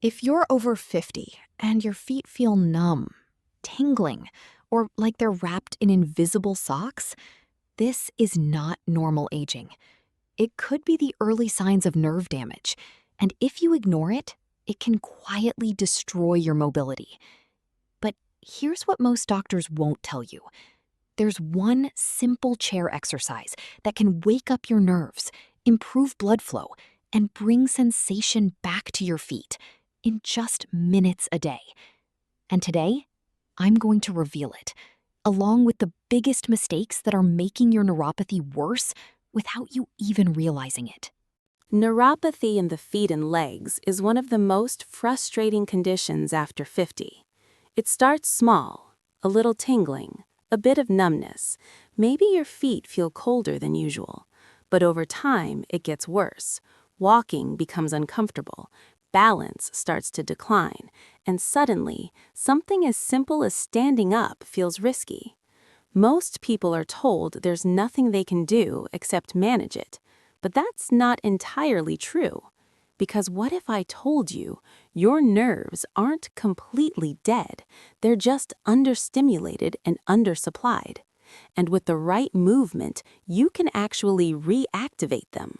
If you're over 50 and your feet feel numb, tingling, or like they're wrapped in invisible socks, this is not normal aging. It could be the early signs of nerve damage, and if you ignore it, it can quietly destroy your mobility. But here's what most doctors won't tell you. There's one simple chair exercise that can wake up your nerves, improve blood flow, and bring sensation back to your feet in just minutes a day. And today, I'm going to reveal it, along with the biggest mistakes that are making your neuropathy worse without you even realizing it. Neuropathy in the feet and legs is one of the most frustrating conditions after 50. It starts small, a little tingling, a bit of numbness. Maybe your feet feel colder than usual. But over time, it gets worse. Walking becomes uncomfortable, balance starts to decline, and suddenly, something as simple as standing up feels risky. Most people are told there's nothing they can do except manage it. But that's not entirely true. Because what if I told you your nerves aren't completely dead, they're just understimulated and undersupplied. And with the right movement, you can actually reactivate them.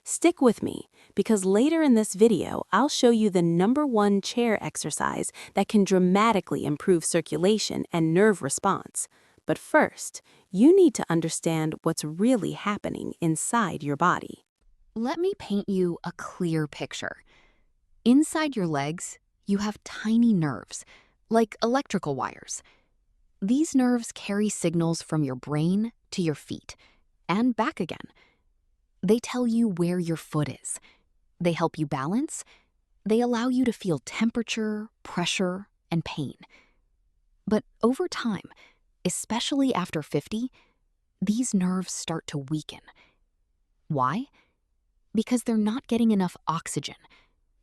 Stick with me, because later in this video, I'll show you the #1 chair exercise that can dramatically improve circulation and nerve response. But first, you need to understand what's really happening inside your body. Let me paint you a clear picture. Inside your legs, you have tiny nerves, like electrical wires. These nerves carry signals from your brain to your feet and back again. They tell you where your foot is. They help you balance. They allow you to feel temperature, pressure, and pain. But over time, especially after 50, these nerves start to weaken. Why? Because they're not getting enough oxygen,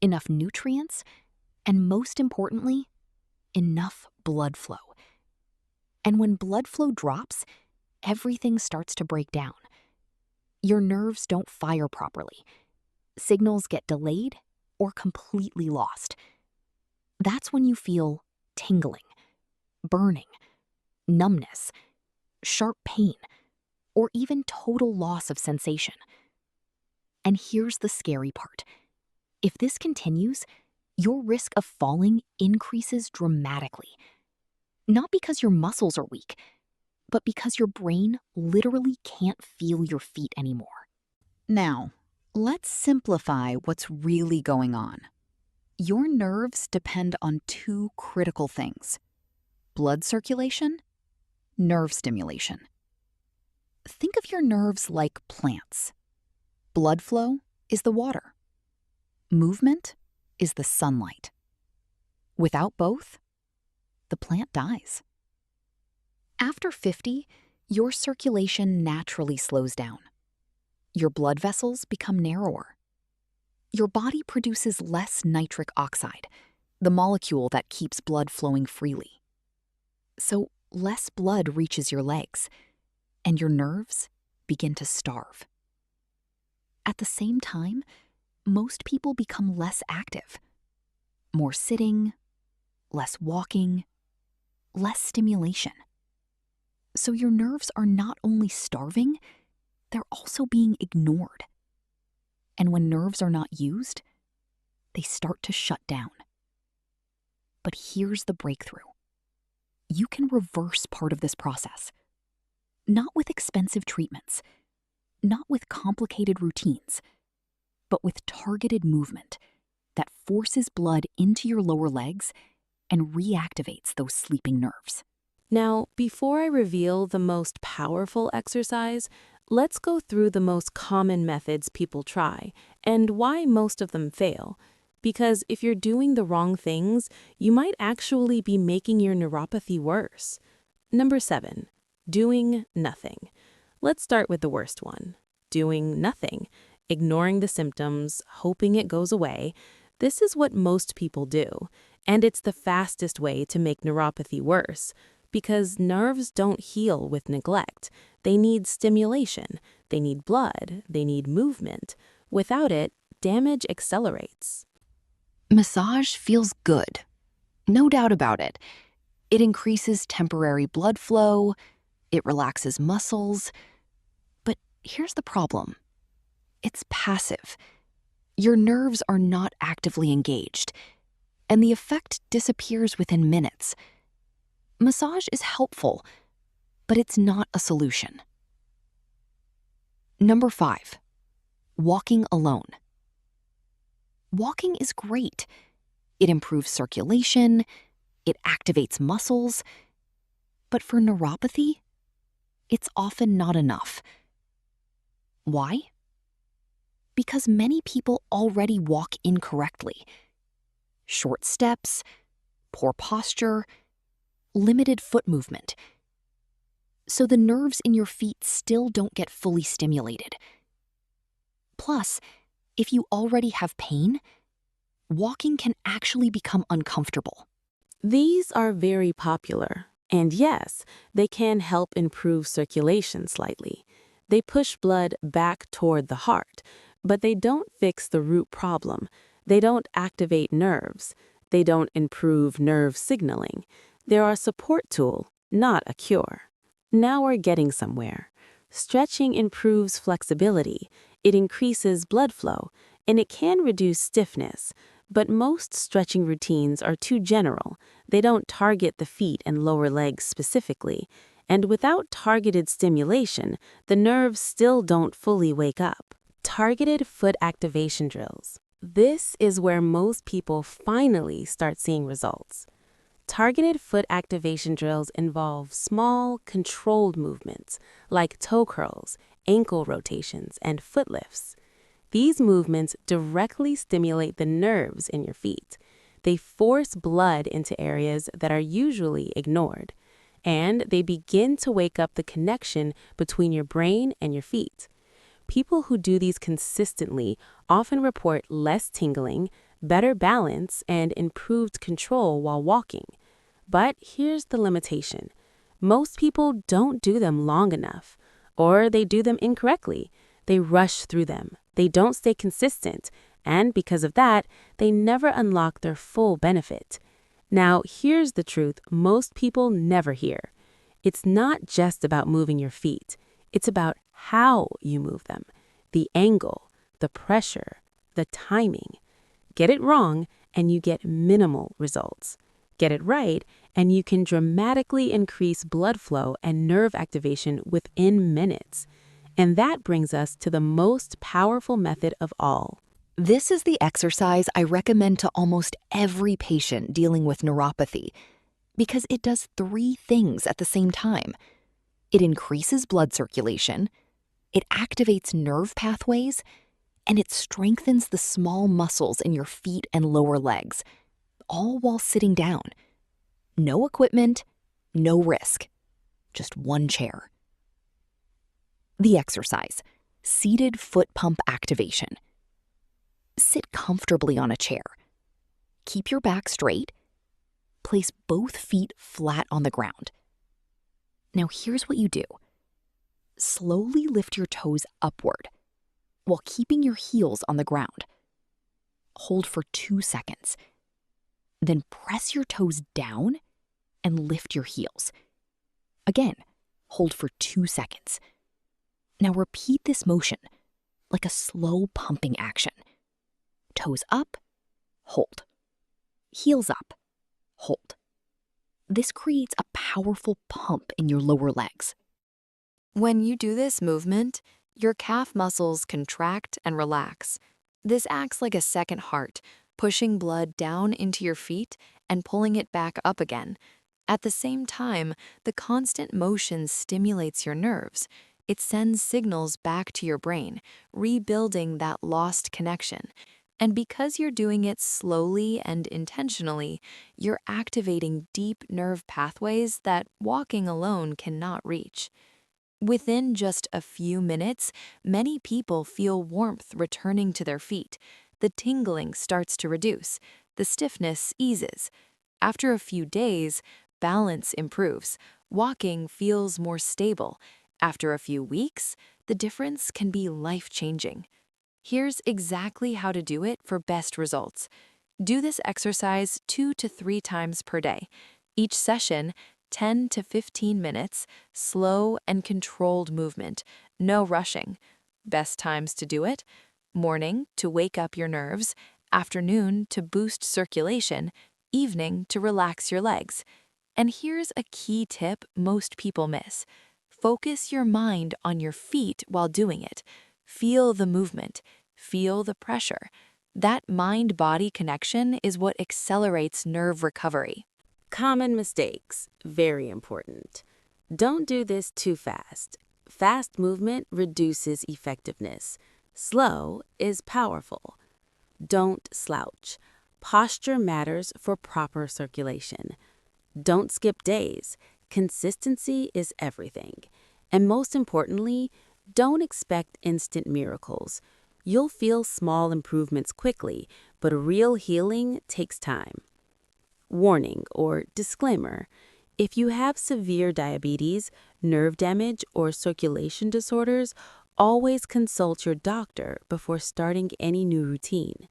enough nutrients, and most importantly, enough blood flow. And when blood flow drops, everything starts to break down. Your nerves don't fire properly. Signals get delayed or completely lost. That's when you feel tingling, burning, numbness, sharp pain, or even total loss of sensation. And here's the scary part. If this continues, your risk of falling increases dramatically. Not because your muscles are weak, but because your brain literally can't feel your feet anymore. Now, let's simplify what's really going on. Your nerves depend on two critical things: blood circulation, nerve stimulation. Think of your nerves like plants. Blood flow is the water. Movement is the sunlight. Without both, the plant dies. After 50, your circulation naturally slows down. Your blood vessels become narrower. Your body produces less nitric oxide, the molecule that keeps blood flowing freely. So less blood reaches your legs, and your nerves begin to starve. At the same time, most people become less active. More sitting, less walking, less stimulation. So your nerves are not only starving, they're also being ignored. And when nerves are not used, they start to shut down. But here's the breakthrough. You can reverse part of this process. Not with expensive treatments, not with complicated routines, but with targeted movement that forces blood into your lower legs and reactivates those sleeping nerves. Now, before I reveal the most powerful exercise, let's go through the most common methods people try and why most of them fail. Because if you're doing the wrong things, you might actually be making your neuropathy worse. #7, doing nothing. Let's start with the worst one. Doing nothing, ignoring the symptoms, hoping it goes away. This is what most people do, and it's the fastest way to make neuropathy worse. Because nerves don't heal with neglect. They need stimulation, they need blood, they need movement. Without it, damage accelerates. Massage feels good, no doubt about it. It increases temporary blood flow, it relaxes muscles. But here's the problem: it's passive. Your nerves are not actively engaged, and the effect disappears within minutes. Massage is helpful, but it's not a solution. Number 5, walking alone. Walking is great. It improves circulation, it activates muscles, but for neuropathy, it's often not enough. Why? Because many people already walk incorrectly. Short steps, poor posture, limited foot movement. So the nerves in your feet still don't get fully stimulated. Plus, if you already have pain, walking can actually become uncomfortable. These are very popular, and yes, they can help improve circulation slightly. They push blood back toward the heart, but they don't fix the root problem. They don't activate nerves. They don't improve nerve signaling. They're a support tool, not a cure. Now we're getting somewhere. Stretching improves flexibility, it increases blood flow, and it can reduce stiffness. But most stretching routines are too general. They don't target the feet and lower legs specifically. And without targeted stimulation, the nerves still don't fully wake up. Targeted foot activation drills. This is where most people finally start seeing results. Targeted foot activation drills involve small, controlled movements like toe curls, ankle rotations, and foot lifts. These movements directly stimulate the nerves in your feet. They force blood into areas that are usually ignored, and they begin to wake up the connection between your brain and your feet. People who do these consistently often report less tingling, better balance, and improved control while walking. But here's the limitation. Most people don't do them long enough, or they do them incorrectly. They rush through them. They don't stay consistent, and because of that, they never unlock their full benefit. Now, here's the truth most people never hear. It's not just about moving your feet. It's about how you move them, the angle, the pressure, the timing. Get it wrong, and you get minimal results. Get it right, and you can dramatically increase blood flow and nerve activation within minutes. And that brings us to the most powerful method of all. This is the exercise I recommend to almost every patient dealing with neuropathy because it does 3 things at the same time. It increases blood circulation, it activates nerve pathways, and it strengthens the small muscles in your feet and lower legs, all while sitting down. No equipment, no risk, just one chair. The exercise, seated foot pump activation. Sit comfortably on a chair. Keep your back straight. Place both feet flat on the ground. Now here's what you do. Slowly lift your toes upward while keeping your heels on the ground. Hold for 2 seconds. Then press your toes down and lift your heels. Again, hold for 2 seconds. Now repeat this motion like a slow pumping action. Toes up, hold. Heels up, hold. This creates a powerful pump in your lower legs. When you do this movement, your calf muscles contract and relax. This acts like a second heart, pushing blood down into your feet and pulling it back up again. At the same time, the constant motion stimulates your nerves. It sends signals back to your brain, rebuilding that lost connection. And because you're doing it slowly and intentionally, you're activating deep nerve pathways that walking alone cannot reach. Within just a few minutes, many people feel warmth returning to their feet. The tingling starts to reduce. The stiffness eases. After a few days, balance improves. Walking feels more stable. After a few weeks, the difference can be life-changing. Here's exactly how to do it for best results. Do this exercise 2 to 3 times per day. Each session, 10 to 15 minutes, slow and controlled movement, no rushing. Best times to do it: morning to wake up your nerves, afternoon to boost circulation, evening to relax your legs. And here's a key tip most people miss: focus your mind on your feet while doing it. Feel the movement, feel the pressure. That mind-body connection is what accelerates nerve recovery. Common mistakes, very important. Don't do this too fast. Fast movement reduces effectiveness. Slow is powerful. Don't slouch. Posture matters for proper circulation. Don't skip days. Consistency is everything. And most importantly, don't expect instant miracles. You'll feel small improvements quickly, but real healing takes time. Warning or disclaimer: if you have severe diabetes, nerve damage, or circulation disorders, always consult your doctor before starting any new routine.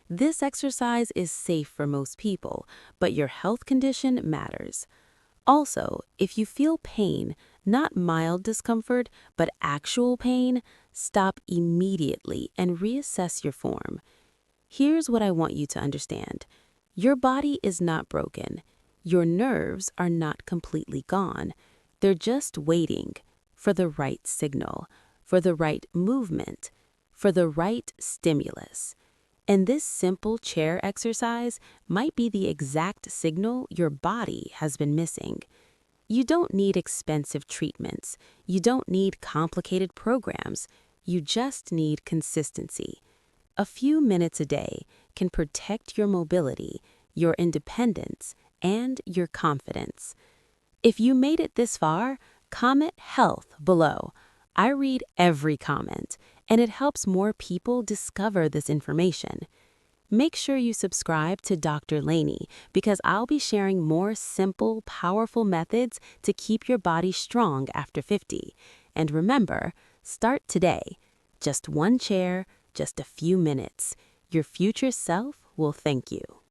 This exercise is safe for most people, but your health condition matters. Also, if you feel pain, not mild discomfort, but actual pain, stop immediately and reassess your form. Here's what I want you to understand. Your body is not broken. Your nerves are not completely gone. They're just waiting for the right signal, for the right movement, for the right stimulus. And this simple chair exercise might be the exact signal your body has been missing. You don't need expensive treatments. You don't need complicated programs. You just need consistency. A few minutes a day can protect your mobility, your independence, and your confidence. If you made it this far, comment health below. I read every comment, and it helps more people discover this information. Make sure you subscribe to Dr. Laney because I'll be sharing more simple, powerful methods to keep your body strong after 50. And remember, start today. Just one chair, just a few minutes. Your future self will thank you.